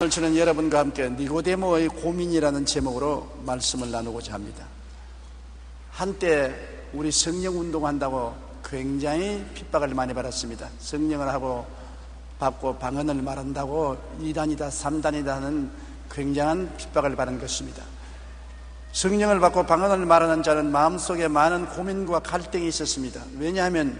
오늘 저는 여러분과 함께 니고데모의 고민이라는 제목으로 말씀을 나누고자 합니다. 한때 우리 성령 운동한다고 굉장히 핍박을 많이 받았습니다. 성령을 하고 받고 방언을 말한다고 2단이다 3단이다 하는 굉장한 핍박을 받은 것입니다. 성령을 받고 방언을 말하는 자는 마음속에 많은 고민과 갈등이 있었습니다. 왜냐하면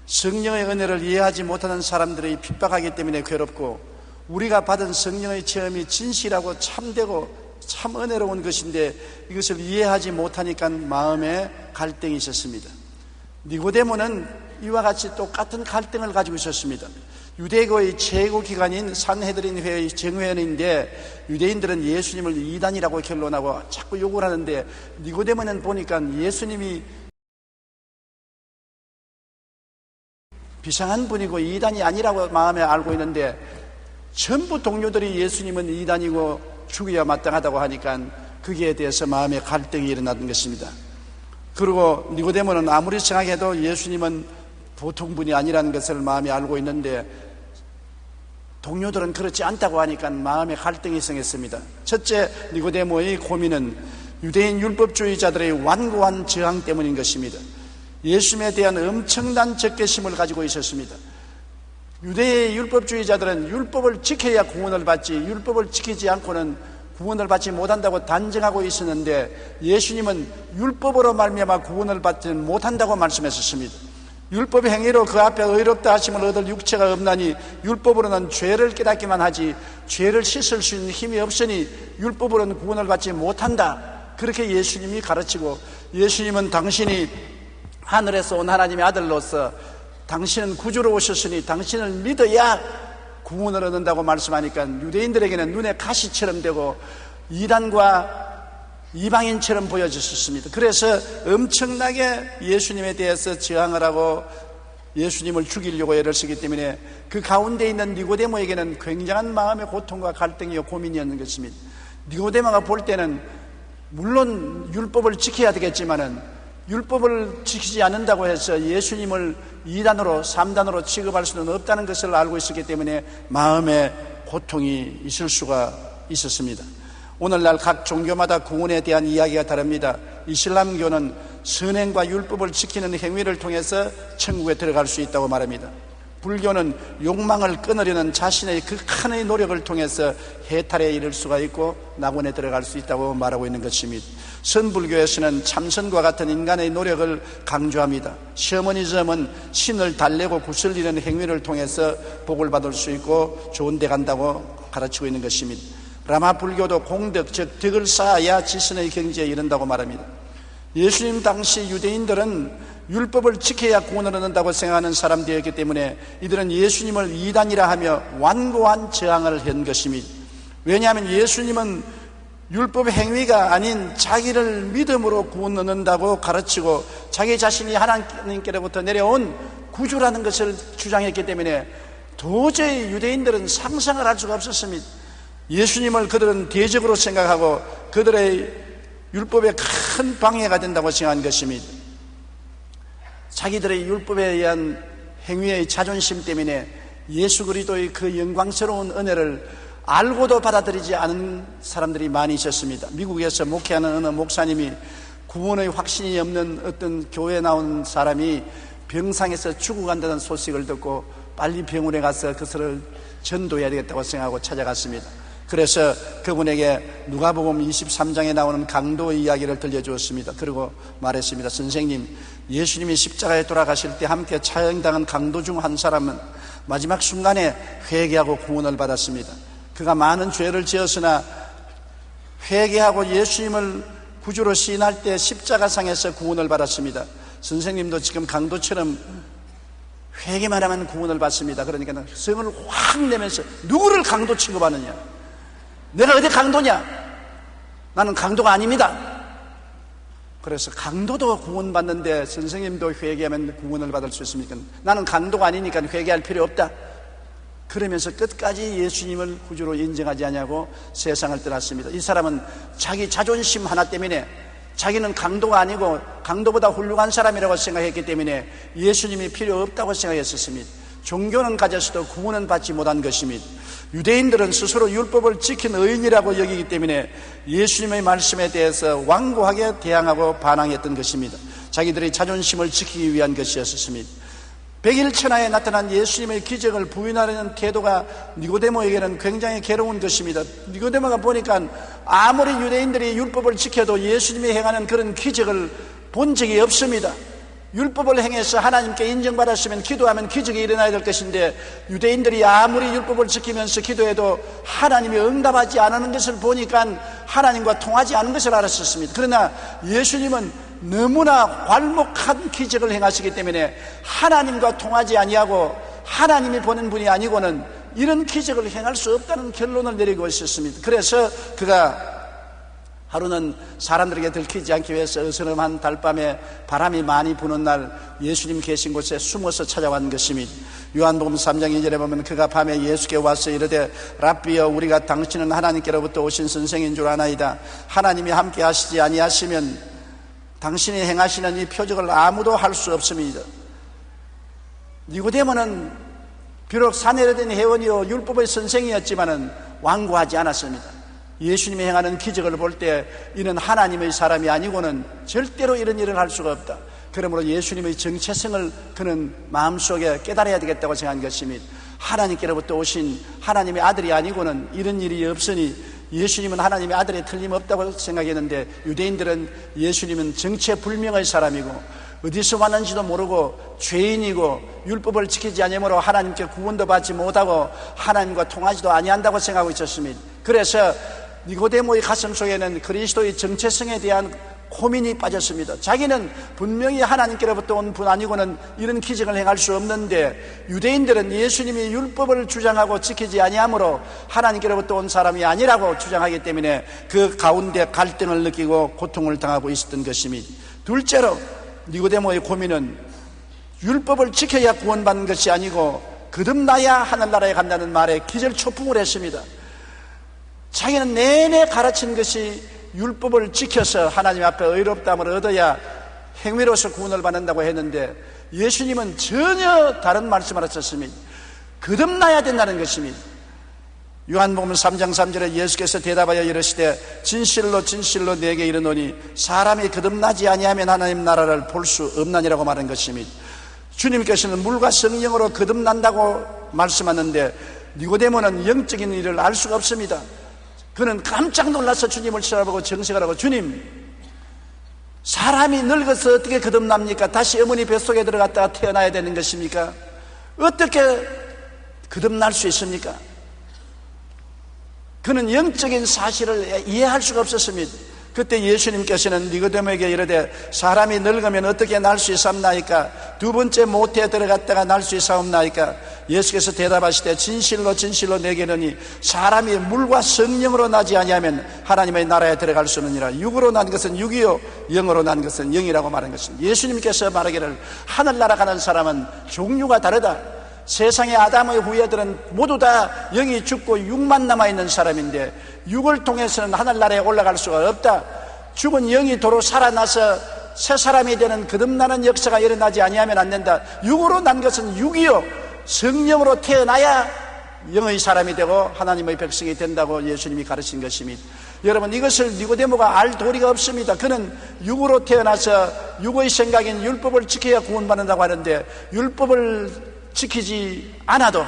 성령의 은혜를 이해하지 못하는 사람들이 핍박하기 때문에 괴롭고, 우리가 받은 성령의 체험이 진실하고 참되고 참 은혜로운 것인데 이것을 이해하지 못하니까 마음에 갈등이 있었습니다. 니고데모는 이와 같이 똑같은 갈등을 가지고 있었습니다. 유대교의 최고 기관인 산헤드린 회의 정회원인데 유대인들은 예수님을 이단이라고 결론하고 자꾸 욕을 하는데, 니고데모는 보니까 예수님이 비상한 분이고 이단이 아니라고 마음에 알고 있는데, 전부 동료들이 예수님은 이단이고 죽여야 마땅하다고 하니까 거기에 대해서 마음에 갈등이 일어나는 것입니다. 그리고 니고데모는 아무리 생각해도 예수님은 보통 분이 아니라는 것을 마음에 알고 있는데, 동료들은 그렇지 않다고 하니까 마음에 갈등이 생겼습니다. 첫째, 니고데모의 고민은 유대인 율법주의자들의 완고한 저항 때문인 것입니다. 예수님에 대한 엄청난 적개심을 가지고 있었습니다. 유대의 율법주의자들은 율법을 지켜야 구원을 받지, 율법을 지키지 않고는 구원을 받지 못한다고 단정하고 있었는데, 예수님은 율법으로 말미암아 구원을 받지 못한다고 말씀하셨습니다. 율법의 행위로 그 앞에 의롭다 하심을 얻을 육체가 없나니 율법으로는 죄를 깨닫기만 하지 죄를 씻을 수 있는 힘이 없으니 율법으로는 구원을 받지 못한다. 그렇게 예수님이 가르치고, 예수님은 당신이 하늘에서 온 하나님의 아들로서 당신은 구주로 오셨으니 당신을 믿어야 구원을 얻는다고 말씀하니까 유대인들에게는 눈에 가시처럼 되고 이단과 이방인처럼 보여졌습니다. 그래서 엄청나게 예수님에 대해서 저항을 하고 예수님을 죽이려고 애를 쓰기 때문에 그 가운데 있는 니고데모에게는 굉장한 마음의 고통과 갈등이요 고민이었는 것입니다. 니고데모가 볼 때는 물론 율법을 지켜야 되겠지만은 율법을 지키지 않는다고 해서 예수님을 2단으로 3단으로 취급할 수는 없다는 것을 알고 있었기 때문에 마음에 고통이 있을 수가 있었습니다. 오늘날 각 종교마다 구원에 대한 이야기가 다릅니다. 이슬람교는 선행과 율법을 지키는 행위를 통해서 천국에 들어갈 수 있다고 말합니다. 불교는 욕망을 끊으려는 자신의 극한의 노력을 통해서 해탈에 이를 수가 있고 낙원에 들어갈 수 있다고 말하고 있는 것입니다. 선불교에서는 참선과 같은 인간의 노력을 강조합니다. 셔머니즘은 신을 달래고 구슬리는 행위를 통해서 복을 받을 수 있고 좋은 데 간다고 가르치고 있는 것입니다. 라마 불교도 공덕, 즉 덕을 쌓아야 지선의 경지에 이른다고 말합니다. 예수님 당시 유대인들은 율법을 지켜야 구원을 얻는다고 생각하는 사람들이었기 때문에 이들은 예수님을 이단이라 하며 완고한 저항을 한 것입니다. 왜냐하면 예수님은 율법 행위가 아닌 자기를 믿음으로 구원 얻는다고 가르치고 자기 자신이 하나님께로부터 내려온 구주라는 것을 주장했기 때문에 도저히 유대인들은 상상을 할 수가 없었습니다. 예수님을 그들은 대적으로 생각하고 그들의 율법에 큰 방해가 된다고 생각한 것입니다. 자기들의 율법에 의한 행위의 자존심 때문에 예수 그리스도의 그 영광스러운 은혜를 알고도 받아들이지 않은 사람들이 많이 있었습니다. 미국에서 목회하는 어느 목사님이 구원의 확신이 없는 어떤 교회에 나온 사람이 병상에서 죽어간다는 소식을 듣고 빨리 병원에 가서 그것을 전도해야 되겠다고 생각하고 찾아갔습니다. 그래서 그분에게 누가복음 23장에 나오는 강도의 이야기를 들려주었습니다. 그리고 말했습니다. 선생님, 예수님이 십자가에 돌아가실 때 함께 처형당한 강도 중 한 사람은 마지막 순간에 회개하고 구원을 받았습니다. 그가 많은 죄를 지었으나 회개하고 예수님을 구주로 시인할 때 십자가상에서 구원을 받았습니다. 선생님도 지금 강도처럼 회개만 하면 구원을 받습니다. 그러니까 성을 확 내면서 누구를 강도 취급하느냐? 내가 어디 강도냐? 나는 강도가 아닙니다. 그래서 강도도 구원받는데 선생님도 회개하면 구원을 받을 수 있습니까? 나는 강도가 아니니까 회개할 필요 없다. 그러면서 끝까지 예수님을 구주로 인정하지 않냐고 세상을 떠났습니다. 이 사람은 자기 자존심 하나 때문에 자기는 강도가 아니고 강도보다 훌륭한 사람이라고 생각했기 때문에 예수님이 필요 없다고 생각했었습니다. 종교는 가졌어도 구원은 받지 못한 것입니다. 유대인들은 스스로 율법을 지킨 의인이라고 여기기 때문에 예수님의 말씀에 대해서 완고하게 대항하고 반항했던 것입니다. 자기들의 자존심을 지키기 위한 것이었습니다. 백일천하에 나타난 예수님의 기적을 부인하려는 태도가 니고데모에게는 굉장히 괴로운 것입니다. 니고데모가 보니까 아무리 유대인들이 율법을 지켜도 예수님이 행하는 그런 기적을 본 적이 없습니다. 율법을 행해서 하나님께 인정받았으면 기도하면 기적이 일어나야 될 것인데 유대인들이 아무리 율법을 지키면서 기도해도 하나님이 응답하지 않는 것을 보니까 하나님과 통하지 않은 것을 알았었습니다. 그러나 예수님은 너무나 괄목한 기적을 행하시기 때문에 하나님과 통하지 아니하고 하나님이 보는 분이 아니고는 이런 기적을 행할 수 없다는 결론을 내리고 있었습니다. 그래서 그가 하루는 사람들에게 들키지 않기 위해서 어스름한 달밤에 바람이 많이 부는 날 예수님 계신 곳에 숨어서 찾아간 것입니다. 요한복음 3장 2절에 보면 그가 밤에 예수께 와서 이르되 랍비여 우리가 당신은 하나님께로부터 오신 선생인 줄 아나이다. 하나님이 함께 하시지 아니하시면 당신이 행하시는 이 표적을 아무도 할 수 없습니다. 니고데모는 비록 사내려된 회원이요 율법의 선생이었지만은 완고하지 않았습니다. 예수님이 행하는 기적을 볼 때 이는 하나님의 사람이 아니고는 절대로 이런 일을 할 수가 없다. 그러므로 예수님의 정체성을 그는 마음속에 깨달아야 되겠다고 생각한 것입니다. 하나님께로부터 오신 하나님의 아들이 아니고는 이런 일이 없으니 예수님은 하나님의 아들이 틀림없다고 생각했는데 유대인들은 예수님은 정체불명의 사람이고 어디서 왔는지도 모르고 죄인이고 율법을 지키지 아니므로 하나님께 구원도 받지 못하고 하나님과 통하지도 아니한다고 생각하고 있었습니다. 그래서 니고데모의 가슴 속에는 그리스도의 정체성에 대한 고민이 빠졌습니다. 자기는 분명히 하나님께로부터 온 분 아니고는 이런 기적을 행할 수 없는데 유대인들은 예수님이 율법을 주장하고 지키지 아니하므로 하나님께로부터 온 사람이 아니라고 주장하기 때문에 그 가운데 갈등을 느끼고 고통을 당하고 있었던 것입니다. 둘째로 니고데모의 고민은 율법을 지켜야 구원받는 것이 아니고 거듭나야 하늘나라에 간다는 말에 기절초풍을 했습니다. 자기는 내내 가르친 것이 율법을 지켜서 하나님 앞에 의롭다함을 얻어야 행위로서 구원을 받는다고 했는데 예수님은 전혀 다른 말씀을 하셨습니다. 거듭나야 된다는 것입니다. 요한복음 3장 3절에 예수께서 대답하여 이르시되 진실로 진실로 내게 이르노니 사람이 거듭나지 아니하면 하나님 나라를 볼 수 없나니라고 말한 것입니다. 주님께서는 물과 성령으로 거듭난다고 말씀하는데 니고데모는 영적인 일을 알 수가 없습니다. 그는 깜짝 놀라서 주님을 쳐다보고 정색을 하고 주님, 사람이 늙어서 어떻게 거듭납니까? 다시 어머니 뱃속에 들어갔다가 태어나야 되는 것입니까? 어떻게 거듭날 수 있습니까? 그는 영적인 사실을 이해할 수가 없었습니다. 그때 예수님께서는 니고데모에게 이르되 사람이 늙으면 어떻게 날 수 있사옵나이까? 두 번째 모태에 들어갔다가 날 수 있사옵나이까? 예수께서 대답하시되 진실로 진실로 내게 이르니 사람이 물과 성령으로 나지 아니하면 하나님의 나라에 들어갈 수 없느니라. 육으로 난 것은 육이요 영으로 난 것은 영이라고 말한 것입니다. 예수님께서 말하기를 하늘나라 가는 사람은 종류가 다르다. 세상의 아담의 후예들은 모두 다 영이 죽고 육만 남아있는 사람인데 육을 통해서는 하늘나라에 올라갈 수가 없다. 죽은 영이 도로 살아나서 새 사람이 되는 거듭나는 역사가 일어나지 아니하면 안 된다. 육으로 난 것은 육이요 성령으로 태어나야 영의 사람이 되고 하나님의 백성이 된다고 예수님이 가르친 것입니다. 여러분, 이것을 니고데모가 알 도리가 없습니다. 그는 육으로 태어나서 육의 생각인 율법을 지켜야 구원받는다고 하는데 율법을 지키지 않아도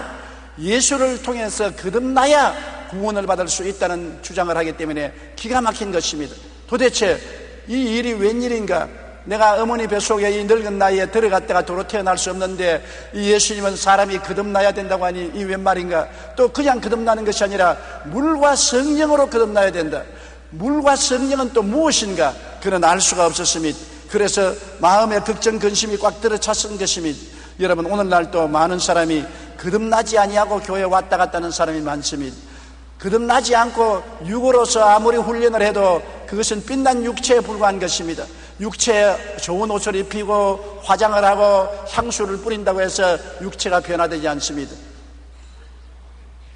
예수를 통해서 거듭나야 구원을 받을 수 있다는 주장을 하기 때문에 기가 막힌 것입니다. 도대체 이 일이 웬일인가? 내가 어머니 뱃속에 이 늙은 나이에 들어갔다가 도로 태어날 수 없는데 이 예수님은 사람이 거듭나야 된다고 하니 이 웬 말인가? 또 그냥 거듭나는 것이 아니라 물과 성령으로 거듭나야 된다. 물과 성령은 또 무엇인가? 그는 알 수가 없었습니다. 그래서 마음에 걱정 근심이 꽉 들어찼은 것입니다. 여러분, 오늘날 또 많은 사람이 거듭나지 아니하고 교회에 왔다 갔다 하는 사람이 많습니다. 거듭나지 않고 육으로서 아무리 훈련을 해도 그것은 빛난 육체에 불과한 것입니다. 육체에 좋은 옷을 입히고 화장을 하고 향수를 뿌린다고 해서 육체가 변화되지 않습니다.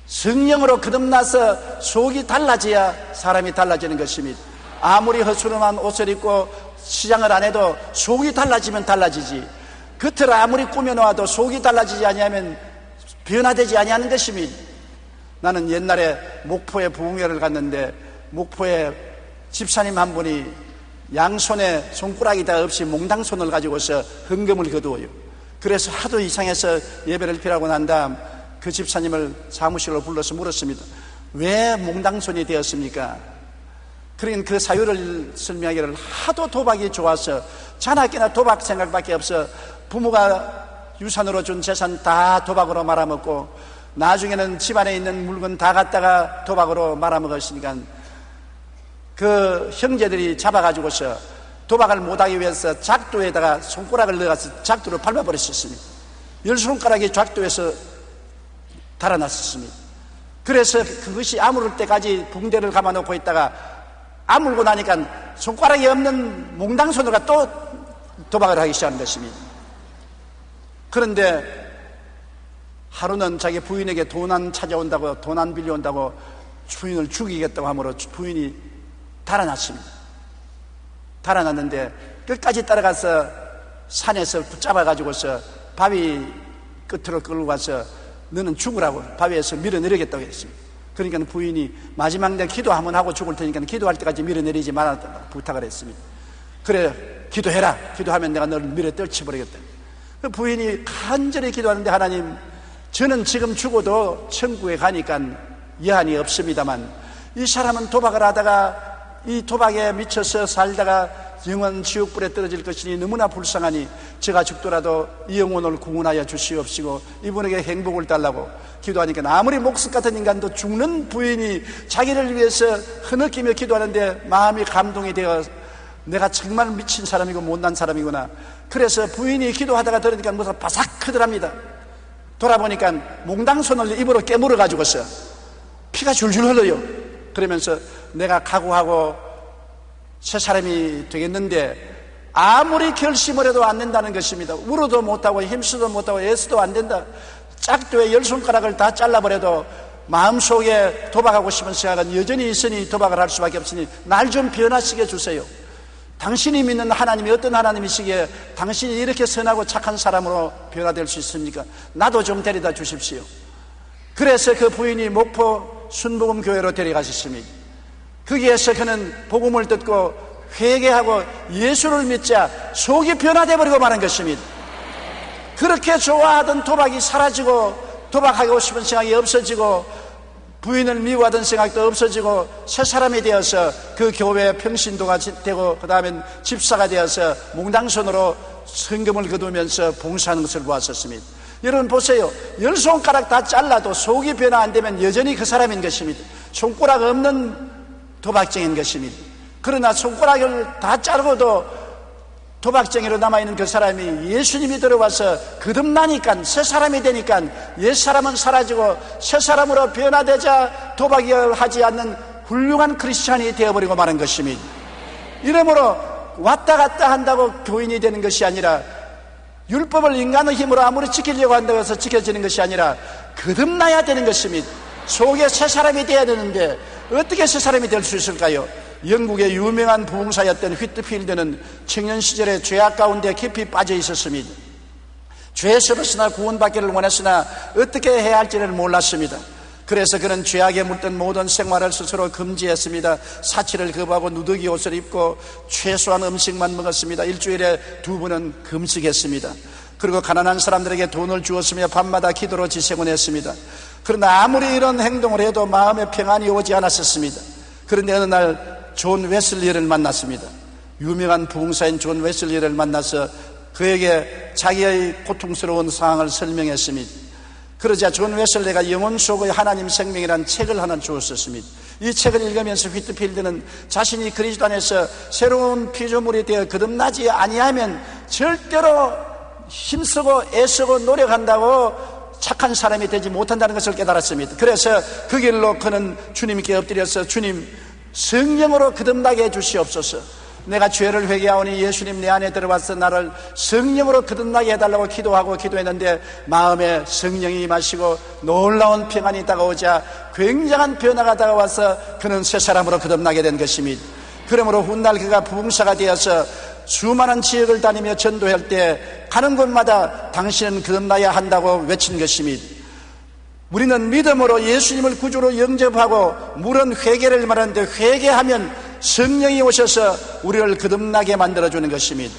성령으로 거듭나서 속이 달라져야 사람이 달라지는 것입니다. 아무리 허술한 옷을 입고 시장을 안 해도 속이 달라지면 달라지지, 겉을 아무리 꾸며놓아도 속이 달라지지 아니하면 변화되지 아니하는 것입니다. 나는 옛날에 목포에 부흥회를 갔는데 목포에 집사님 한 분이 양손에 손가락이 다 없이 몽당손을 가지고서 헌금을 거두어요. 그래서 하도 이상해서 예배를 피하고 난 다음 그 집사님을 사무실로 불러서 물었습니다. 왜 몽당손이 되었습니까? 그러니까 그 사유를 설명하기를 하도 도박이 좋아서 자나깨나 도박 생각밖에 없어 부모가 유산으로 준 재산 다 도박으로 말아먹고 나중에는 집안에 있는 물건 다 갖다가 도박으로 말아먹었으니까 그 형제들이 잡아가지고서 도박을 못하기 위해서 작두에다가 손가락을 넣어서 작두를 밟아버렸었습니다. 10손가락이 작두에서 달아났었습니다. 그래서 그것이 아무를 때까지 붕대를 감아놓고 있다가 아물고 나니까 손가락이 없는 몽당손으로 또 도박을 하기 시작한 것입니다. 그런데 하루는 자기 부인에게 돈 안 찾아온다고, 돈 안 빌려온다고 부인을 죽이겠다고 하므로 부인이 달아났습니다. 달아났는데 끝까지 따라가서 산에서 붙잡아가지고서 바위 끝으로 끌고 가서 너는 죽으라고 바위에서 밀어내리겠다고 했습니다. 그러니까 부인이 마지막 내 기도 한번 하고 죽을 테니까 기도할 때까지 밀어내리지 말았다고 부탁을 했습니다. 그래, 기도해라. 기도하면 내가 너를 밀어 떨쳐버리겠다. 그 부인이 간절히 기도하는데 하나님, 저는 지금 죽어도 천국에 가니까 여한이 없습니다만 이 사람은 도박을 하다가 이 도박에 미쳐서 살다가 영원 지옥불에 떨어질 것이니 너무나 불쌍하니 제가 죽더라도 이 영혼을 구원하여 주시옵시고 이분에게 행복을 달라고 기도하니까 아무리 목숨 같은 인간도 죽는 부인이 자기를 위해서 흐느끼며 기도하는데 마음이 감동이 되어 내가 정말 미친 사람이고 못난 사람이구나. 그래서 부인이 기도하다가 들으니까 무슨 바삭 크더랍니다. 돌아보니까 몽당손을 입으로 깨물어 가지고서 피가 줄줄 흘러요. 그러면서 내가 각오하고 새 사람이 되겠는데 아무리 결심을 해도 안 된다는 것입니다. 울어도 못하고 힘쓰도 못하고 애써도 안 된다. 짝두에 10손가락을 다 잘라버려도 마음속에 도박하고 싶은 생각은 여전히 있으니 도박을 할 수밖에 없으니 날 좀 변화시켜 주세요. 당신이 믿는 하나님이 어떤 하나님이시기에 당신이 이렇게 선하고 착한 사람으로 변화될 수 있습니까? 나도 좀 데려다 주십시오. 그래서 그 부인이 목포 순복음교회로 데려가셨습니다. 거기에서 그는 복음을 듣고 회개하고 예수를 믿자 속이 변화되어 버리고 마는 것입니다. 그렇게 좋아하던 도박이 사라지고 도박하고 싶은 생각이 없어지고 부인을 미워하던 생각도 없어지고 새 사람이 되어서 그 교회에 평신도가 되고 그 다음엔 집사가 되어서 몽당손으로 헌금을 거두면서 봉사하는 것을 보았었습니다. 여러분 보세요. 10손가락 다 잘라도 속이 변화 안 되면 여전히 그 사람인 것입니다. 손가락 없는 도박쟁인 것입니다. 그러나 손가락을 다 자르고도 도박쟁이로 남아있는 그 사람이 예수님이 들어와서 거듭나니까 새 사람이 되니까 옛 사람은 사라지고 새 사람으로 변화되자 도박이 하지 않는 훌륭한 크리스찬이 되어버리고 마는 것입니다. 이러므로 왔다 갔다 한다고 교인이 되는 것이 아니라 율법을 인간의 힘으로 아무리 지키려고 한다고 해서 지켜지는 것이 아니라 거듭나야 되는 것입니다. 속에 새 사람이 되어야 되는데 어떻게 새 사람이 될 수 있을까요? 영국의 유명한 부흥사였던 휘트필드는 청년 시절에 죄악 가운데 깊이 빠져 있었습니다. 죄스럽으나 구원받기를 원했으나 어떻게 해야 할지를 몰랐습니다. 그래서 그는 죄악에 물든 모든 생활을 스스로 금지했습니다. 사치를 거부하고 누더기 옷을 입고 최소한 음식만 먹었습니다. 일주일에 2번은 금식했습니다. 그리고 가난한 사람들에게 돈을 주었으며 밤마다 기도로 지새곤 했습니다. 그러나 아무리 이런 행동을 해도 마음에 평안이 오지 않았었습니다. 그런데 어느 날 존 웨슬리를 만났습니다. 유명한 부흥사인 존 웨슬리를 만나서 그에게 자기의 고통스러운 상황을 설명했습니다. 그러자 존 웨슬리가 영혼 속의 하나님 생명이라는 책을 하나 주었었습니다. 이 책을 읽으면서 휘트필드는 자신이 그리스도 안에서 새로운 피조물이 되어 거듭나지 아니하면 절대로 힘쓰고 애쓰고 노력한다고 착한 사람이 되지 못한다는 것을 깨달았습니다. 그래서 그 길로 그는 주님께 엎드려서 주님 성령으로 거듭나게 해주시옵소서. 내가 죄를 회개하오니 예수님 내 안에 들어와서 나를 성령으로 거듭나게 해달라고 기도하고 기도했는데 마음에 성령이 임하시고 놀라운 평안이 다가오자 굉장한 변화가 다가와서 그는 새 사람으로 거듭나게 된 것입니다. 그러므로 훗날 그가 부흥사가 되어서 수많은 지역을 다니며 전도할 때 가는 곳마다 당신은 거듭나야 한다고 외친 것입니다. 우리는 믿음으로 예수님을 구주로 영접하고 물은 회개를 말하는데 회개하면 성령이 오셔서 우리를 거듭나게 만들어주는 것입니다.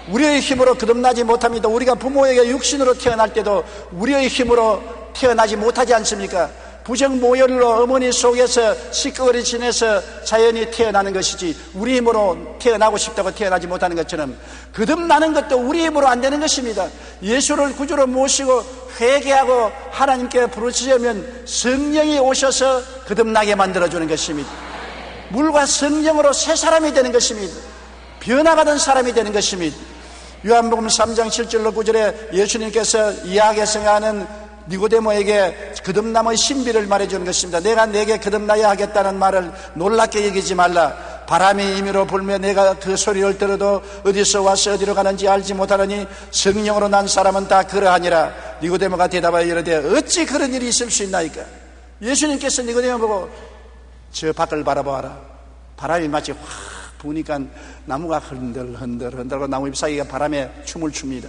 우리의 힘으로 거듭나지 못합니다. 우리가 부모에게 육신으로 태어날 때도 우리의 힘으로 태어나지 못하지 않습니까? 부정모혈로 어머니 속에서 시꺼리 지내서 자연히 태어나는 것이지 우리 힘으로 태어나고 싶다고 태어나지 못하는 것처럼 거듭나는 것도 우리 힘으로 안 되는 것입니다. 예수를 구주로 모시고 회개하고 하나님께 부르짖으면 성령이 오셔서 거듭나게 만들어주는 것입니다. 물과 성령으로 새 사람이 되는 것입니다. 변화받은 사람이 되는 것입니다. 요한복음 3장 7절로 9절에 예수님께서 이야기에서 하는 니고데모에게 거듭남의 신비를 말해주는 것입니다. 내가 내게 거듭나야 하겠다는 말을 놀랍게 여기지 말라. 바람이 임의로 불며 내가 그 소리를 들어도 어디서 와서 어디로 가는지 알지 못하느니 성령으로 난 사람은 다 그러하니라. 니고데모가 대답하여 이르되 어찌 그런 일이 있을 수 있나이까? 예수님께서 니고데모 보고 저 밖을 바라보아라. 바람이 마치 확 부니까 나무가 흔들흔들하고 나무 잎사귀가 바람에 춤을 춥니다.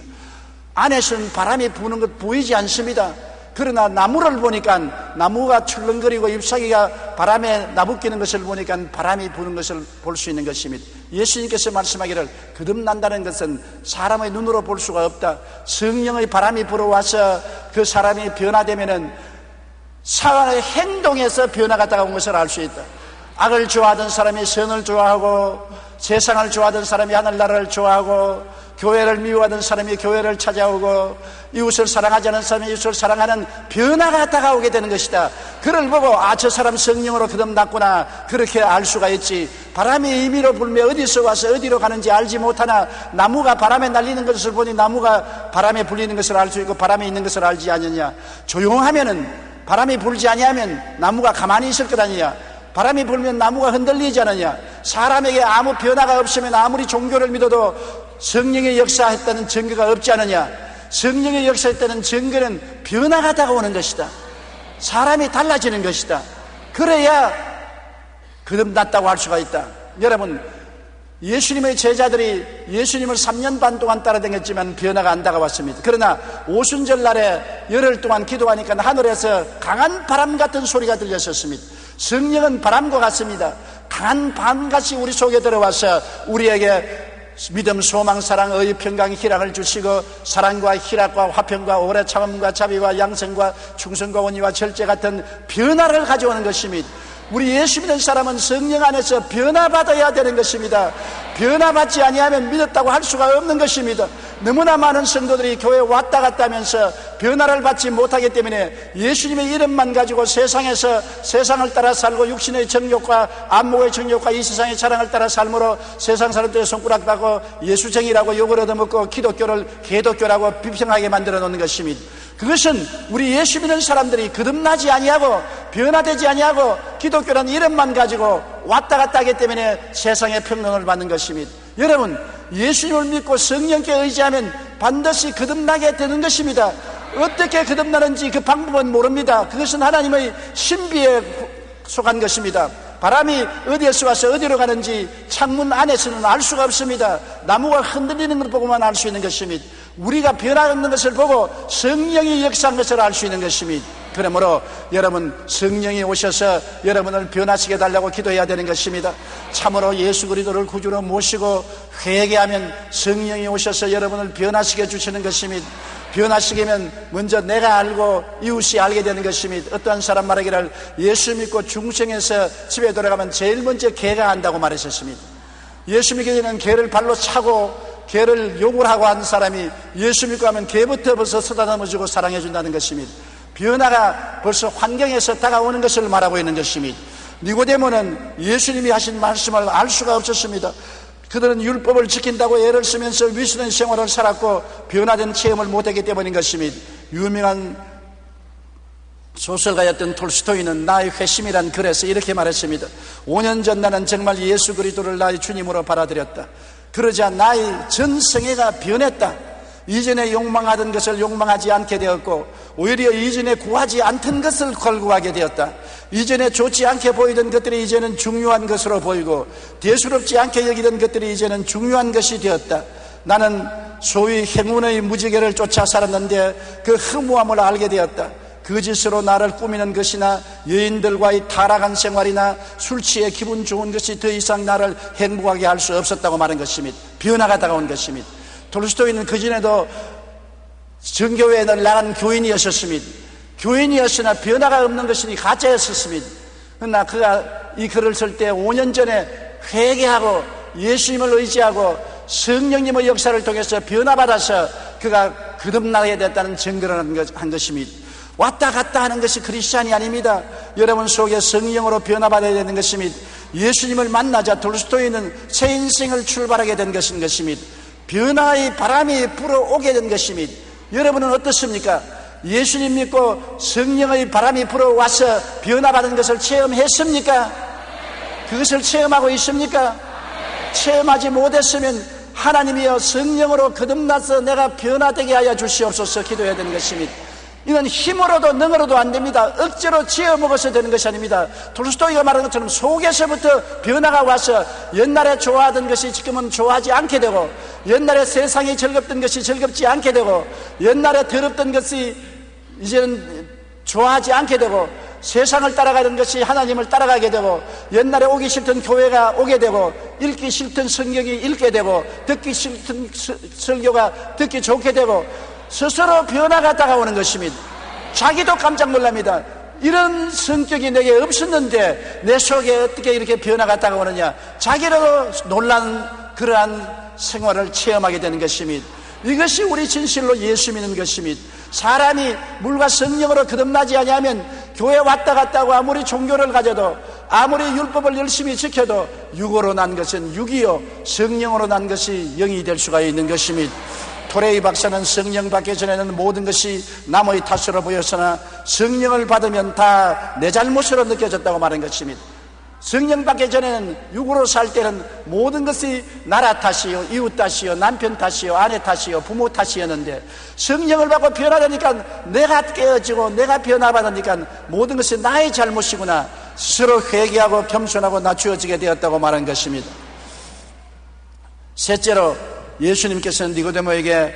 안에서는 바람이 부는 것 보이지 않습니다. 그러나 나무를 보니까 나무가 출렁거리고 잎사귀가 바람에 나부끼는 것을 보니까 바람이 부는 것을 볼 수 있는 것입니다. 예수님께서 말씀하기를 거듭난다는 것은 사람의 눈으로 볼 수가 없다. 성령의 바람이 불어와서 그 사람이 변화되면은 사람의 행동에서 변화가 다가온 것을 알 수 있다. 악을 좋아하던 사람이 선을 좋아하고 세상을 좋아하던 사람이 하늘나라를 좋아하고 교회를 미워하던 사람이 교회를 찾아오고 이웃을 사랑하지 않는 사람이 이웃을 사랑하는 변화가 다가오게 되는 것이다. 그를 보고 저 사람 성령으로 거듭났구나 그렇게 알 수가 있지. 바람이 임의로 불며 어디서 와서 어디로 가는지 알지 못하나 나무가 바람에 날리는 것을 보니 나무가 바람에 불리는 것을 알 수 있고 바람에 있는 것을 알지 않느냐. 조용하면은 바람이 불지 아니하면 나무가 가만히 있을 것 아니냐. 바람이 불면 나무가 흔들리지 않느냐. 사람에게 아무 변화가 없으면 아무리 종교를 믿어도 성령의 역사했다는 증거가 없지 않느냐. 성령의 역사했다는 증거는 변화가 다가오는 것이다. 사람이 달라지는 것이다. 그래야 거듭났다고 할 수가 있다. 여러분, 예수님의 제자들이 예수님을 3년 반 동안 따라다녔지만 변화가 안 다가왔습니다. 그러나 오순절 날에 열흘 동안 기도하니까 하늘에서 강한 바람 같은 소리가 들렸었습니다. 성령은 바람과 같습니다. 강한 바람같이 우리 속에 들어와서 우리에게 믿음, 소망, 사랑, 의의, 평강, 희락을 주시고 사랑과 희락과 화평과 오래 참음과 자비와 양성과 충성과 온유와 절제 같은 변화를 가져오는 것입니다. 우리 예수 믿는 사람은 성령 안에서 변화받아야 되는 것입니다. 변화받지 아니하면 믿었다고 할 수가 없는 것입니다. 너무나 많은 성도들이 교회에 왔다 갔다 하면서 변화를 받지 못하기 때문에 예수님의 이름만 가지고 세상에서 세상을 따라 살고 육신의 정욕과 안목의 정욕과 이 세상의 자랑을 따라 삶으로 세상 사람들의 손가락 받고 예수쟁이라고 욕을 얻어먹고 기독교를 개독교라고 비평하게 만들어 놓는 것입니다. 그것은 우리 예수 믿는 사람들이 거듭나지 아니하고 변화되지 아니하고 기독교라는 이름만 가지고 왔다 갔다 하기 때문에 세상의 평론을 받는 것입니다. 여러분, 예수님을 믿고 성령께 의지하면 반드시 거듭나게 되는 것입니다. 어떻게 거듭나는지 그 방법은 모릅니다. 그것은 하나님의 신비에 속한 것입니다. 바람이 어디에서 와서 어디로 가는지 창문 안에서는 알 수가 없습니다. 나무가 흔들리는 걸 보고만 알 수 있는 것입니다. 우리가 변화하는 것을 보고 성령이 역사한 것을 알 수 있는 것입니다. 그러므로 여러분, 성령이 오셔서 여러분을 변화시켜 달라고 기도해야 되는 것입니다. 참으로 예수 그리스도를 구주로 모시고 회개하면 성령이 오셔서 여러분을 변화시켜 주시는 것입니다. 변화시키면 먼저 내가 알고 이웃이 알게 되는 것입니다. 어떠한 사람 말하기를 예수 믿고 중생에서 집에 돌아가면 제일 먼저 개가 한다고 말했었습니다. 예수 믿게 되면 개를 발로 차고 개를 욕을 하고 하는 사람이 예수 믿고 하면 개부터 벌써 쓰다듬어주고 사랑해 준다는 것입니다. 변화가 벌써 환경에서 다가오는 것을 말하고 있는 것입니다. 니고데모는 예수님이 하신 말씀을 알 수가 없었습니다. 그들은 율법을 지킨다고 애를 쓰면서 위선한 생활을 살았고 변화된 체험을 못했기 때문인 것입니다. 유명한 소설가였던 톨스토이는 나의 회심이란 글에서 이렇게 말했습니다. 5년 전 나는 정말 예수 그리스도를 나의 주님으로 받아들였다. 그러자 나의 전생애가 변했다. 이전에 욕망하던 것을 욕망하지 않게 되었고 오히려 이전에 구하지 않던 것을 걸구하게 되었다. 이전에 좋지 않게 보이던 것들이 이제는 중요한 것으로 보이고 대수롭지 않게 여기던 것들이 이제는 중요한 것이 되었다. 나는 소위 행운의 무지개를 쫓아 살았는데 그 허무함을 알게 되었다. 거짓으로 나를 꾸미는 것이나 여인들과의 타락한 생활이나 술 취해 기분 좋은 것이 더 이상 나를 행복하게 할 수 없었다고 말한 것입니다. 변화가 다가온 것입니다. 톨스토이는 그전에도 정교회에 나간 교인이었습니다. 교인이었으나 변화가 없는 것이니 가짜였습니다. 그러나 그가 이 글을 쓸 때 5년 전에 회개하고 예수님을 의지하고 성령님의 역사를 통해서 변화받아서 그가 거듭나게 됐다는 증거를 한 것입니다. 왔다 갔다 하는 것이 크리스찬이 아닙니다. 여러분 속에 성령으로 변화받아야 되는 것입니다. 예수님을 만나자 톨스토이는 새 인생을 출발하게 된 것입니다. 변화의 바람이 불어오게 된 것입니다. 여러분은 어떻습니까? 예수님 믿고 성령의 바람이 불어와서 변화받은 것을 체험했습니까? 그것을 체험하고 있습니까? 체험하지 못했으면 하나님이여 성령으로 거듭나서 내가 변화되게 하여 주시옵소서 기도해야 되는 것입니다. 이건 힘으로도 능으로도 안 됩니다. 억지로 지어먹어서 되는 것이 아닙니다. 톨스토이가 말한 것처럼 속에서부터 변화가 와서 옛날에 좋아하던 것이 지금은 좋아하지 않게 되고, 옛날에 세상이 즐겁던 것이 즐겁지 않게 되고, 옛날에 더럽던 것이 이제는 좋아하지 않게 되고, 세상을 따라가는 것이 하나님을 따라가게 되고, 옛날에 오기 싫던 교회가 오게 되고, 읽기 싫던 성경이 읽게 되고, 듣기 싫던 설교가 듣기 좋게 되고, 스스로 변화가 다가오는 것입니다. 자기도 깜짝 놀랍니다. 이런 성격이 내게 없었는데 내 속에 어떻게 이렇게 변화가 다가오느냐. 자기로도 놀란 그러한 생활을 체험하게 되는 것입니다. 이것이 우리 진실로 예수 믿는 것입니다. 사람이 물과 성령으로 거듭나지 아니하면 교회 왔다 갔다 하고 아무리 종교를 가져도 아무리 율법을 열심히 지켜도 육으로 난 것은 육이요 성령으로 난 것이 영이 될 수가 있는 것입니다. 토레이 박사는 성령 받기 전에는 모든 것이 남의 탓으로 보였으나 성령을 받으면 다 내 잘못으로 느껴졌다고 말한 것입니다. 성령 받기 전에는 육으로 살 때는 모든 것이 나라 탓이요, 이웃 탓이요, 남편 탓이요, 아내 탓이요, 부모 탓이었는데 성령을 받고 변화되니까 내가 깨어지고 내가 변화받으니까 모든 것이 나의 잘못이구나 스스로 회개하고 겸손하고 낮추어지게 되었다고 말한 것입니다. 셋째로 예수님께서는 니고데모에게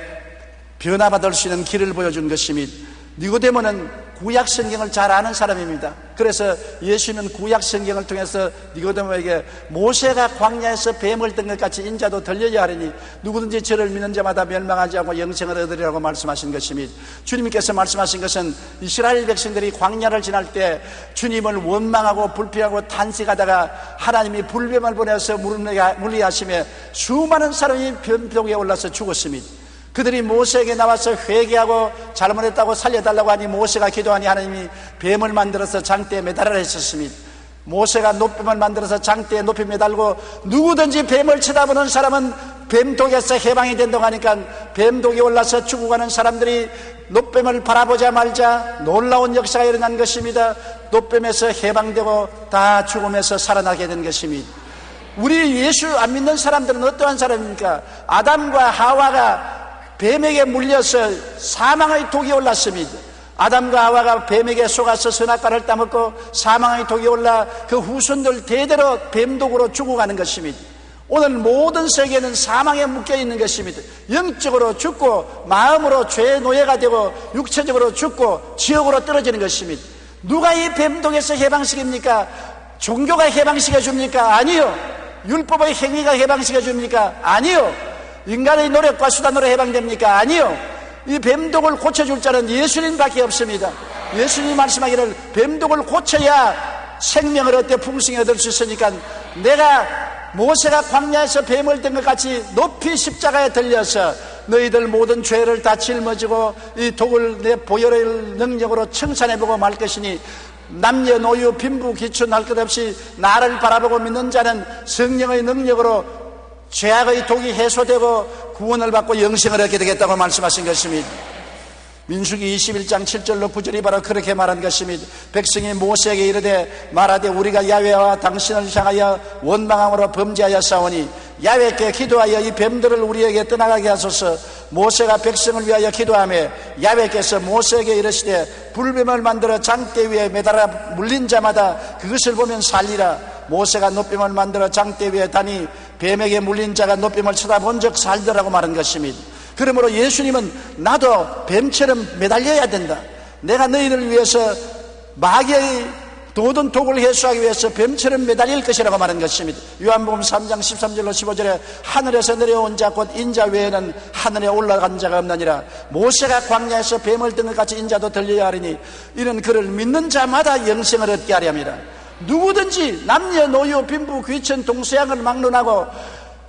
변화받을 수 있는 길을 보여준 것입니다. 니고데모는 구약 성경을 잘 아는 사람입니다. 그래서 예수님은 구약 성경을 통해서 니고데모에게 모세가 광야에서 뱀을 든 것 같이 인자도 들려야 하리니 누구든지 저를 믿는 자마다 멸망하지 않고 영생을 얻으리라고 말씀하신 것입니다. 주님께서 말씀하신 것은 이스라엘 백성들이 광야를 지날 때 주님을 원망하고 불평하고 탄식하다가 하나님이 불뱀을 보내서 물리하심에 수많은 사람이 변덕에 올라서 죽었습니다. 그들이 모세에게 나와서 회개하고 잘못했다고 살려달라고 하니 모세가 기도하니 하나님이 뱀을 만들어서 장대에 매달으라 했었습니다. 모세가 노뱀을 만들어서 장대에 높이 매달고 누구든지 뱀을 쳐다보는 사람은 뱀독에서 해방이 된다고 하니까 뱀독이 올라서 죽어가는 사람들이 노뱀을 바라보자 말자 놀라운 역사가 일어난 것입니다. 노뱀에서 해방되고 다 죽음에서 살아나게 된 것입니다. 우리 예수 안 믿는 사람들은 어떠한 사람입니까? 아담과 하와가 뱀에게 물려서 사망의 독이 올랐습니다. 아담과 하와가 뱀에게 속아서 선악과를 따먹고 사망의 독이 올라 그 후손들 대대로 뱀독으로 죽어가는 것입니다. 오늘 모든 세계는 사망에 묶여있는 것입니다. 영적으로 죽고 마음으로 죄의 노예가 되고 육체적으로 죽고 지옥으로 떨어지는 것입니다. 누가 이 뱀독에서 해방시킵니까? 종교가 해방시켜 줍니까? 아니요. 율법의 행위가 해방시켜 줍니까? 아니요. 인간의 노력과 수단으로 해방됩니까? 아니요. 이 뱀독을 고쳐줄 자는 예수님밖에 없습니다. 예수님이 말씀하기를 뱀독을 고쳐야 생명을 얻되 풍성히 얻을 수 있으니까 내가 모세가 광야에서 뱀을 든 것 같이 높이 십자가에 들려서 너희들 모든 죄를 다 짊어지고 이 독을 내 보혈의 능력으로 청산해보고 말 것이니 남녀노유 빈부 기춘 할 것 없이 나를 바라보고 믿는 자는 성령의 능력으로 죄악의 독이 해소되고 구원을 받고 영생을 얻게 되겠다고 말씀하신 것입니다. 민수기 21장 7절로 9절이 바로 그렇게 말한 것입니다. 백성이 모세에게 이르되 말하되 우리가 야훼와 당신을 향하여 원망함으로 범죄하여 싸우니 야훼께 기도하여 이 뱀들을 우리에게 떠나가게 하소서. 모세가 백성을 위하여 기도하며 야훼께서 모세에게 이르시되 불뱀을 만들어 장대 위에 매달아 물린 자마다 그것을 보면 살리라. 모세가 노뱀을 만들어 장대 위에 다니 뱀에게 물린 자가 노뱀을 쳐다본 적 살더라고 말한 것입니다. 그러므로 예수님은 나도 뱀처럼 매달려야 된다. 내가 너희를 위해서 마귀의 모든 독을 해소하기 위해서 뱀처럼 매달릴 것이라고 말한 것입니다. 요한복음 3장 13절로 15절에 하늘에서 내려온 자 곧 인자 외에는 하늘에 올라간 자가 없느니라. 모세가 광야에서 뱀을 든 것 같이 인자도 들려야 하리니 이는 그를 믿는 자마다 영생을 얻게 하려 함이라. 누구든지 남녀노소 빈부 귀천 동서양을 막론하고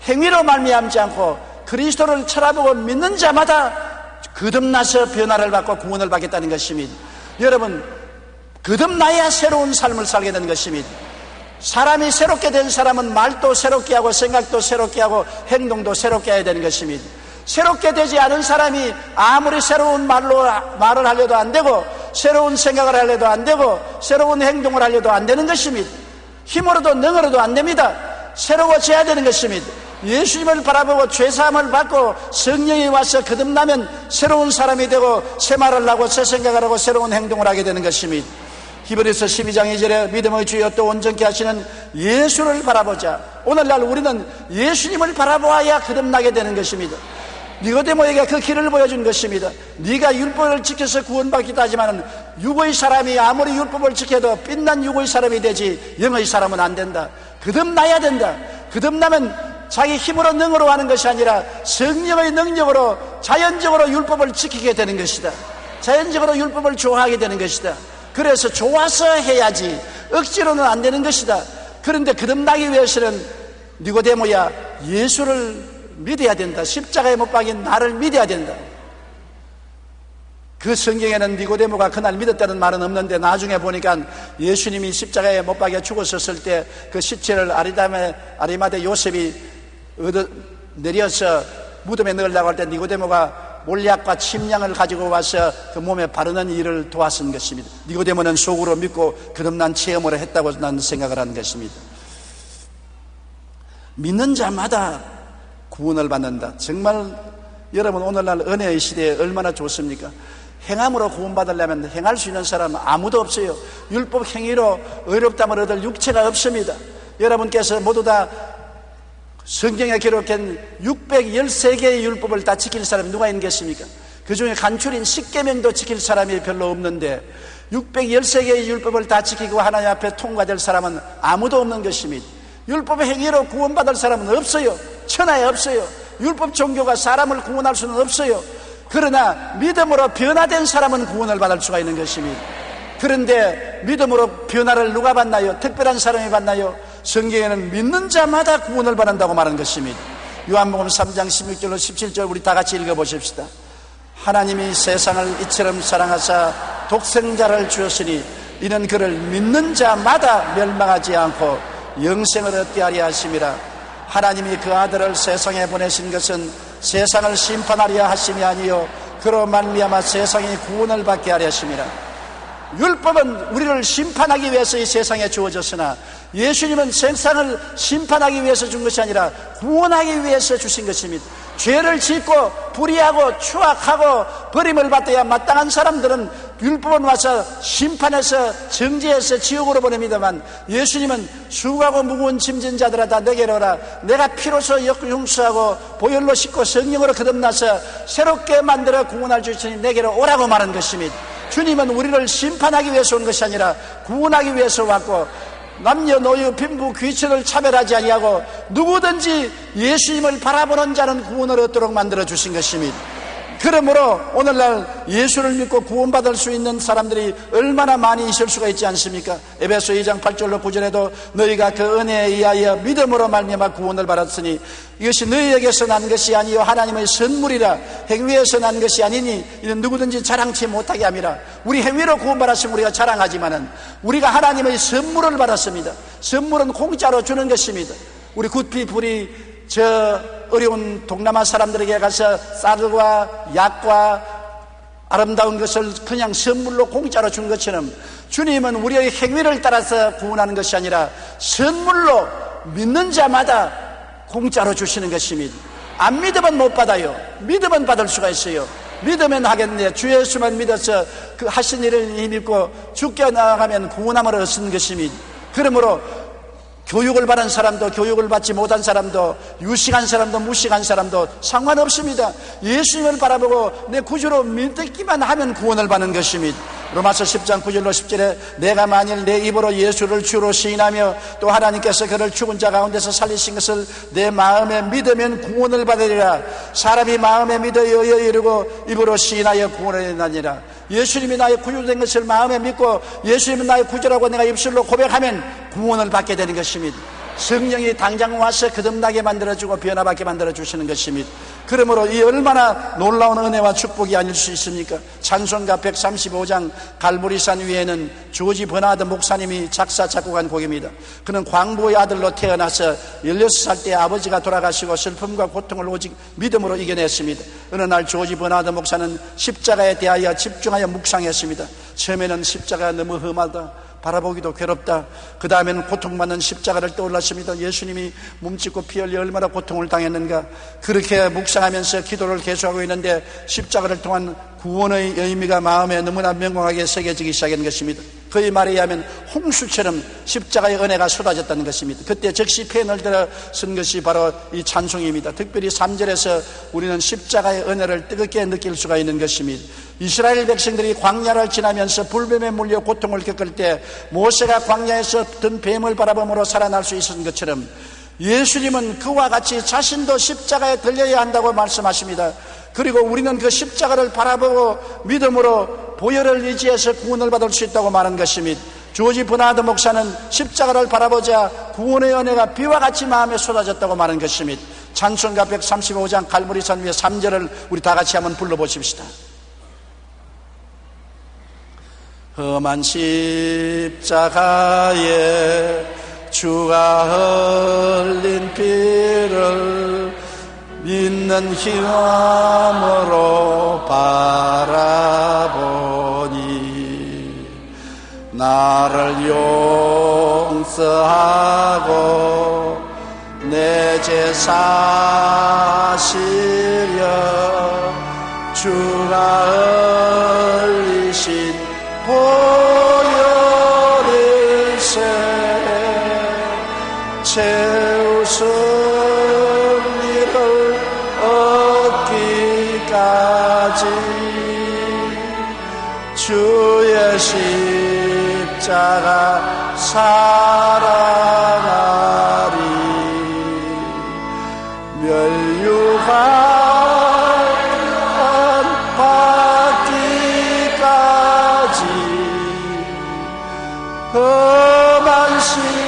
행위로 말미암지 않고 그리스도를 쳐다보고 믿는 자마다 거듭나서 변화를 받고 구원을 받겠다는 것입니다. 여러분, 거듭나야 새로운 삶을 살게 되는 것입니다. 사람이 새롭게 된 사람은 말도 새롭게 하고 생각도 새롭게 하고 행동도 새롭게 해야 되는 것입니다. 새롭게 되지 않은 사람이 아무리 새로운 말을 하려도 안 되고 새로운 생각을 하려도 안 되고 새로운 행동을 하려도 안 되는 것입니다. 힘으로도 능으로도 안 됩니다. 새로워져야 되는 것입니다. 예수님을 바라보고 죄사함을 받고 성령이 와서 거듭나면 새로운 사람이 되고 새 말을 하고 새 생각을 하고 새로운 행동을 하게 되는 것입니다. 히브리서 12장 2절에 믿음의 주여 또 온전케 하시는 예수를 바라보자. 오늘날 우리는 예수님을 바라보아야 거듭나게 되는 것입니다. 니고데모에게 그 길을 보여준 것입니다. 네가 율법을 지켜서 구원받기도 하지만 육의 사람이 아무리 율법을 지켜도 빛난 육의 사람이 되지 영의 사람은 안 된다. 거듭나야 된다. 거듭나면 자기 힘으로 능으로 하는 것이 아니라 성령의 능력으로 자연적으로 율법을 지키게 되는 것이다. 자연적으로 율법을 좋아하게 되는 것이다. 그래서 좋아서 해야지 억지로는 안 되는 것이다. 그런데 거듭나기 위해서는 니고데모야 예수를 믿어야 된다. 십자가에 못 박인 나를 믿어야 된다. 그 성경에는 니고데모가 그날 믿었다는 말은 없는데 나중에 보니까 예수님이 십자가에 못 박여 죽었을 때 그 시체를 아리마대 요셉이 내려서 무덤에 넣으려고 할 때 니고데모가 몰약과 침량을 가지고 와서 그 몸에 바르는 일을 도왔은 것입니다. 니고데모는 속으로 믿고 거듭난 체험을 했다고 나는 생각을 하는 것입니다. 믿는 자마다 구원을 받는다. 정말 여러분 오늘날 은혜의 시대에 얼마나 좋습니까? 행함으로 구원받으려면 행할 수 있는 사람은 아무도 없어요. 율법 행위로 의롭다함을 얻을 육체가 없습니다. 여러분께서 모두 다 성경에 기록한 613개의 율법을 다 지킬 사람이 누가 있겠습니까? 그 중에 간출인 10계명도 지킬 사람이 별로 없는데 613개의 율법을 다 지키고 하나님 앞에 통과될 사람은 아무도 없는 것입니다. 율법 행위로 구원받을 사람은 없어요. 천하에 없어요. 율법 종교가 사람을 구원할 수는 없어요. 그러나 믿음으로 변화된 사람은 구원을 받을 수가 있는 것입니다. 그런데 믿음으로 변화를 누가 받나요? 특별한 사람이 받나요? 성경에는 믿는 자마다 구원을 받는다고 말한 것입니다. 요한복음 3장 16절로 17절 우리 다 같이 읽어보십시다. 하나님이 세상을 이처럼 사랑하사 독생자를 주었으니 이는 그를 믿는 자마다 멸망하지 않고 영생을 얻게 하려 하심이라. 하나님이 그 아들을 세상에 보내신 것은 세상을 심판하려 하심이 아니요 그로 말미암아 세상이 구원을 받게 하려 하심이라. 율법은 우리를 심판하기 위해서 이 세상에 주어졌으나 예수님은 세상을 심판하기 위해서 준 것이 아니라 구원하기 위해서 주신 것입니다. 죄를 짓고 불의하고 추악하고 버림을 받아야 마땅한 사람들은 율법은 와서 심판해서 정죄해서 지옥으로 보냅니다만 예수님은 수고하고 무거운 짐진 자들아 다 내게로 오라. 내가 피로서 용서하고 보혈로 씻고 성령으로 거듭나서 새롭게 만들어 구원할 주 있으니 내게로 오라고 말한 것입니다. 주님은 우리를 심판하기 위해서 온 것이 아니라 구원하기 위해서 왔고 남녀노소 빈부 귀천을 차별하지 아니하고 누구든지 예수님을 바라보는 자는 구원을 얻도록 만들어 주신 것입니다. 그러므로 오늘날 예수를 믿고 구원받을 수 있는 사람들이 얼마나 많이 있을 수가 있지 않습니까? 에베소 2장 8절로 9절에도 너희가 그 은혜에 의하여 믿음으로 말미암아 구원을 받았으니 이것이 너희에게서 난 것이 아니요 하나님의 선물이라. 행위에서 난 것이 아니니 이는 누구든지 자랑치 못하게 함이라. 우리 행위로 구원받았으면 우리가 자랑하지만은 우리가 하나님의 선물을 받았습니다. 선물은 공짜로 주는 것입니다. 우리 굿피불이 저 어려운 동남아 사람들에게 가서 쌀과 약과 아름다운 것을 그냥 선물로 공짜로 준 것처럼 주님은 우리의 행위를 따라서 구원하는 것이 아니라 선물로 믿는 자마다 공짜로 주시는 것입니다. 안 믿으면 못 받아요. 믿으면 받을 수가 있어요. 믿으면 하겠네. 주 예수만 믿어서 그 하신 일을 믿고 죽게 나아가면 구원함을 얻는 것입니다. 그러므로 교육을 받은 사람도 교육을 받지 못한 사람도 유식한 사람도 무식한 사람도 상관없습니다. 예수님을 바라보고 내 구주로 믿기만 하면 구원을 받는 것입니다. 로마서 10장 9절로 10절에 내가 만일 내 입으로 예수를 주로 시인하며 또 하나님께서 그를 죽은 자 가운데서 살리신 것을 내 마음에 믿으면 구원을 받으리라. 사람이 마음에 믿어 이르고 입으로 시인하여 구원을 얻으리라. 예수님이 나의 구주된 것을 마음에 믿고 예수님은 나의 구주라고 내가 입술로 고백하면 구원을 받게 되는 것입니다. 성령이 당장 와서 거듭나게 만들어주고 변화받게 만들어주시는 것입니다. 그러므로 이 얼마나 놀라운 은혜와 축복이 아닐 수 있습니까? 찬송가 135장 갈보리산 위에는 조지 버나드 목사님이 작사 작곡한 곡입니다. 그는 광부의 아들로 태어나서 16살 때 아버지가 돌아가시고 슬픔과 고통을 오직 믿음으로 이겨냈습니다. 어느 날 조지 버나드 목사는 십자가에 대하여 집중하여 묵상했습니다. 처음에는 십자가가 너무 험하다, 바라보기도 괴롭다. 그 다음에는 고통받는 십자가를 떠올랐습니다. 예수님이 몸짓고 피 흘려 얼마나 고통을 당했는가. 그렇게 묵상하면서 기도를 계속하고 있는데 십자가를 통한 구원의 의미가 마음에 너무나 명확하게 새겨지기 시작한 것입니다. 그의 말에 의하면 홍수처럼 십자가의 은혜가 쏟아졌다는 것입니다. 그때 즉시 펜을 들어 쓴 것이 바로 이 찬송입니다. 특별히 3절에서 우리는 십자가의 은혜를 뜨겁게 느낄 수가 있는 것입니다. 이스라엘 백성들이 광야를 지나면서 불뱀에 물려 고통을 겪을 때 모세가 광야에서 든 뱀을 바라봄으로 살아날 수 있었던 것처럼 예수님은 그와 같이 자신도 십자가에 들려야 한다고 말씀하십니다. 그리고 우리는 그 십자가를 바라보고 믿음으로 보혈을 의지해서 구원을 받을 수 있다고 말한 것입니다. 조지 버나드 목사는 십자가를 바라보자 구원의 은혜가 비와 같이 마음에 쏟아졌다고 말한 것입니다. 찬송가 135장 갈보리산 위에 3절을 우리 다 같이 한번 불러보십시다. 험한 십자가에 주가 흘린 피를 믿는 힘으로 바라보니 나를 용서하고 내 죄 사시려 주가 흘리신 보혈을 채우신 일을 얻기까지 주의 십자가 사랑하리. 멸류관 받기까지 험한 십자가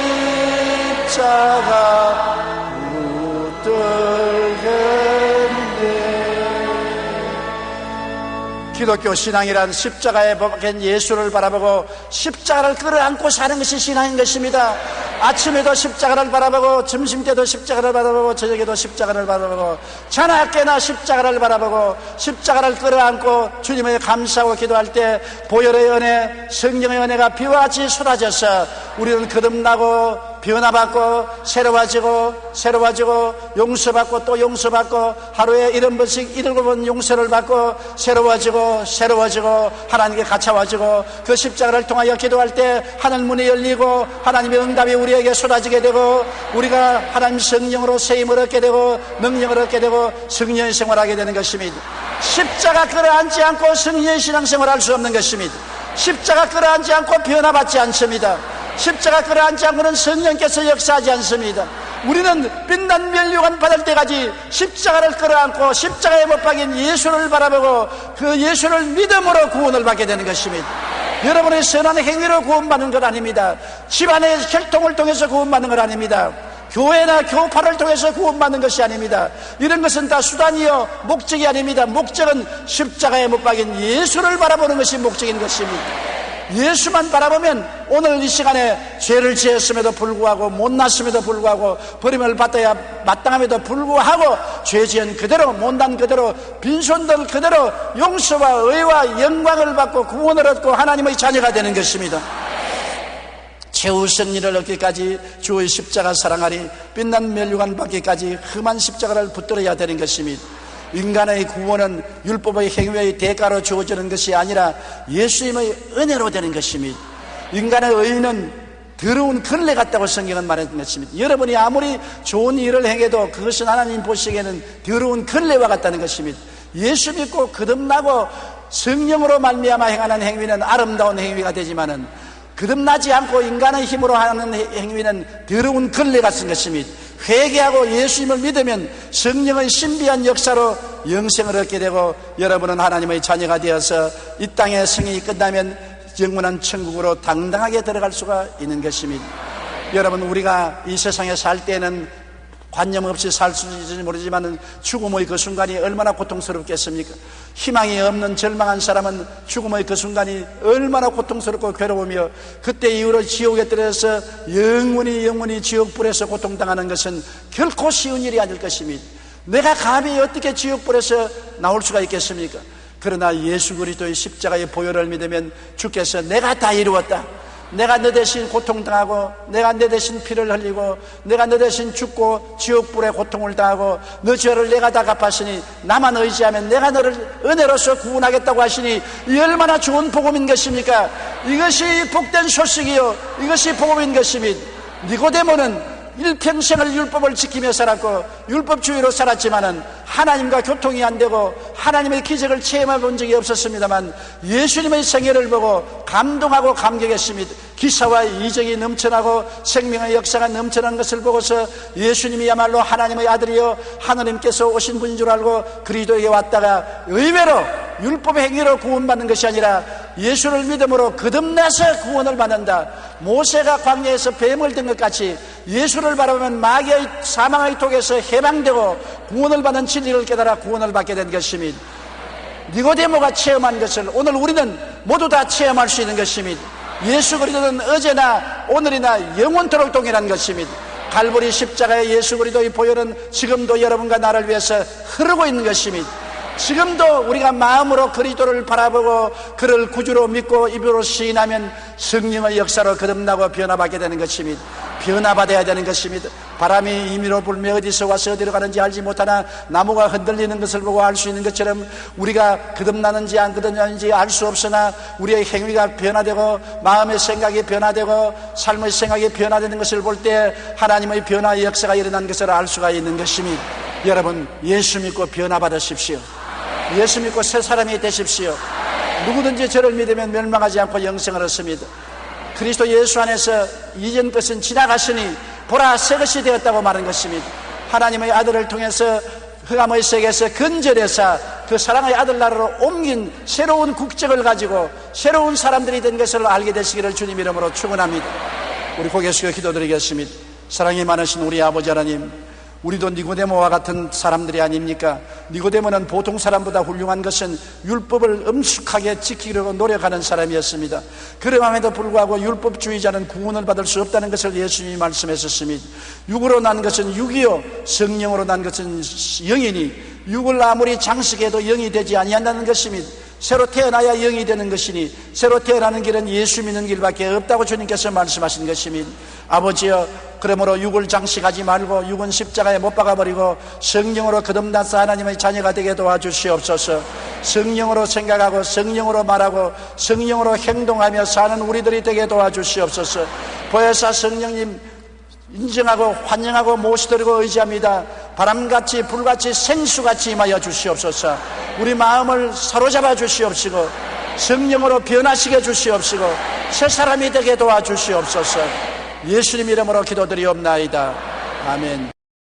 기독교 신앙이란 십자가에 박힌 예수를 바라보고 십자가를 끌어안고 사는 것이 신앙인 것입니다. 아침에도 십자가를 바라보고 점심때도 십자가를 바라보고 저녁에도 십자가를 바라보고 자나깨나 십자가를 바라보고 십자가를 끌어안고 주님을 감사하고 기도할 때 보혈의 은혜, 성령의 은혜가 비와 같이 쏟아져서 우리는 거듭나고 변화받고 새로워지고 용서받고 또 용서받고 하루에 7번씩 7번 용서를 받고 새로워지고 하나님께 갇혀와지고 그 십자가를 통하여 기도할 때 하늘 문이 열리고 하나님의 응답이 우리에게 쏟아지게 되고 우리가 하나님 성령으로 세임을 얻게 되고 능력을 얻게 되고 성령의 생활하게 되는 것입니다. 십자가 끌어안지 않고 성령의 신앙생활을 할 수 없는 것입니다. 십자가 끌어안지 않고 변화받지 않습니다. 십자가 끌어안지 않고는 성령께서 역사하지 않습니다. 우리는 빛난 멸류관 받을 때까지 십자가를 끌어안고 십자가에 못 박인 예수를 바라보고 그 예수를 믿음으로 구원을 받게 되는 것입니다. 여러분의 선한 행위로 구원받는 것 아닙니다. 집안의 혈통을 통해서 구원받는 것 아닙니다. 교회나 교파를 통해서 구원받는 것이 아닙니다. 이런 것은 다 수단이요 목적이 아닙니다. 목적은 십자가에 못 박인 예수를 바라보는 것이 목적인 것입니다. 예수만 바라보면 오늘 이 시간에 죄를 지었음에도 불구하고 못났음에도 불구하고 버림을 받아야 마땅함에도 불구하고 죄 지은 그대로 못난 그대로 빈손들 그대로 용서와 의와 영광을 받고 구원을 얻고 하나님의 자녀가 되는 것입니다. 채우신 일을 얻기까지 주의 십자가 사랑하리 빛난 멸류관 받기까지 험한 십자가를 붙들어야 되는 것입니다. 인간의 구원은 율법의 행위의 대가로 주어지는 것이 아니라 예수님의 은혜로 되는 것입니다. 인간의 의는 더러운 걸레 같다고 성경은 말하는 것입니다. 여러분이 아무리 좋은 일을 행해도 그것은 하나님 보시기에는 더러운 걸레와 같다는 것입니다. 예수 믿고 거듭나고 성령으로 말미암아 행하는 행위는 아름다운 행위가 되지만은 거듭나지 않고 인간의 힘으로 하는 행위는 더러운 걸레 같은 것입니다. 회개하고 예수님을 믿으면 성령의 신비한 역사로 영생을 얻게 되고 여러분은 하나님의 자녀가 되어서 이 땅의 생이 끝나면 영원한 천국으로 당당하게 들어갈 수가 있는 것입니다. 여러분, 우리가 이 세상에 살 때는 관념 없이 살 수 있을지 모르지만 죽음의 그 순간이 얼마나 고통스럽겠습니까? 희망이 없는 절망한 사람은 죽음의 그 순간이 얼마나 고통스럽고 괴로우며 그때 이후로 지옥에 떨어져서 영원히 지옥불에서 고통당하는 것은 결코 쉬운 일이 아닐 것입니다. 내가 감히 어떻게 지옥불에서 나올 수가 있겠습니까? 그러나 예수 그리스도의 십자가의 보혈을 믿으면 주께서 내가 다 이루었다, 내가 너 대신 고통당하고 내가 너 대신 피를 흘리고 내가 너 대신 죽고 지옥불에 고통을 당하고 너 죄를 내가 다 갚았으니 나만 의지하면 내가 너를 은혜로서 구원하겠다고 하시니 이 얼마나 좋은 복음인 것입니까? 이것이 복된 소식이요, 이것이 복음인 것입니다. 니고데모는 일평생을 율법을 지키며 살았고 율법주의로 살았지만은 하나님과 교통이 안 되고 하나님의 기적을 체험해 본 적이 없었습니다만 예수님의 생애를 보고 감동하고 감격했습니다. 기사와 이적이 넘쳐나고 생명의 역사가 넘쳐난 것을 보고서 예수님이야말로 하나님의 아들이요 하나님께서 오신 분인 줄 알고 그리스도에게 왔다가 의외로 율법의 행위로 구원받는 것이 아니라 예수를 믿음으로 거듭나서 구원을 받는다. 모세가 광야에서 뱀을 든 것 같이 예수를 바라보면 마귀의 사망의 독에서 해방되고 구원을 받는 진리를 깨달아 구원을 받게 된 것입니다. 니고데모가 체험한 것을 오늘 우리는 모두 다 체험할 수 있는 것입니다. 예수 그리스도는 어제나 오늘이나 영원토록 동일한 것입니다. 갈보리 십자가의 예수 그리스도의 보혈은 지금도 여러분과 나를 위해서 흐르고 있는 것입니다. 지금도 우리가 마음으로 그리스도를 바라보고 그를 구주로 믿고 입으로 시인하면 성령의 역사로 거듭나고 변화받게 되는 것입니다. 변화받아야 되는 것입니다. 바람이 임의로 불며 어디서 와서 어디로 가는지 알지 못하나 나무가 흔들리는 것을 보고 알 수 있는 것처럼 우리가 거듭나는지 안 거듭나는지 알 수 없으나 우리의 행위가 변화되고 마음의 생각이 변화되고 삶의 생각이 변화되는 것을 볼 때 하나님의 변화의 역사가 일어난 것을 알 수가 있는 것입니다. 여러분, 예수 믿고 변화받으십시오. 예수 믿고 새 사람이 되십시오. 누구든지 저를 믿으면 멸망하지 않고 영생을 얻습니다. 그리스도 예수 안에서 이전 것은 지나갔으니 보라 새 것이 되었다고 말한 것입니다. 하나님의 아들을 통해서 흑암의 세계에서 건져내사 그 사랑의 아들 나라로 옮긴 새로운 국적을 가지고 새로운 사람들이 된 것을 알게 되시기를 주님 이름으로 축원합니다. 우리 고개 숙여 기도드리겠습니다. 사랑이 많으신 우리 아버지 하나님, 우리도 니고데모와 같은 사람들이 아닙니까? 니고데모는 보통 사람보다 훌륭한 것은 율법을 엄숙하게 지키려고 노력하는 사람이었습니다. 그럼에도 불구하고 율법주의자는 구원을 받을 수 없다는 것을 예수님이 말씀하셨습니다. 육으로 난 것은 육이요 성령으로 난 것은 영이니 육을 아무리 장식해도 영이 되지 아니한다는 것입니다. 새로 태어나야 영이 되는 것이니 새로 태어나는 길은 예수 믿는 길밖에 없다고 주님께서 말씀하신 것입니다. 아버지여, 그러므로 육을 장식하지 말고 육은 십자가에 못 박아버리고 성령으로 거듭나서 하나님의 자녀가 되게 도와주시옵소서. 성령으로 생각하고 성령으로 말하고 성령으로 행동하며 사는 우리들이 되게 도와주시옵소서. 보혜사 성령님 인정하고 환영하고 모시드리고 의지합니다. 바람같이 불같이 생수같이 임하여 주시옵소서. 우리 마음을 사로잡아 주시옵시고 성령으로 변화시켜 주시옵시고 새 사람이 되게 도와주시옵소서. 예수님 이름으로 기도드리옵나이다. 아멘.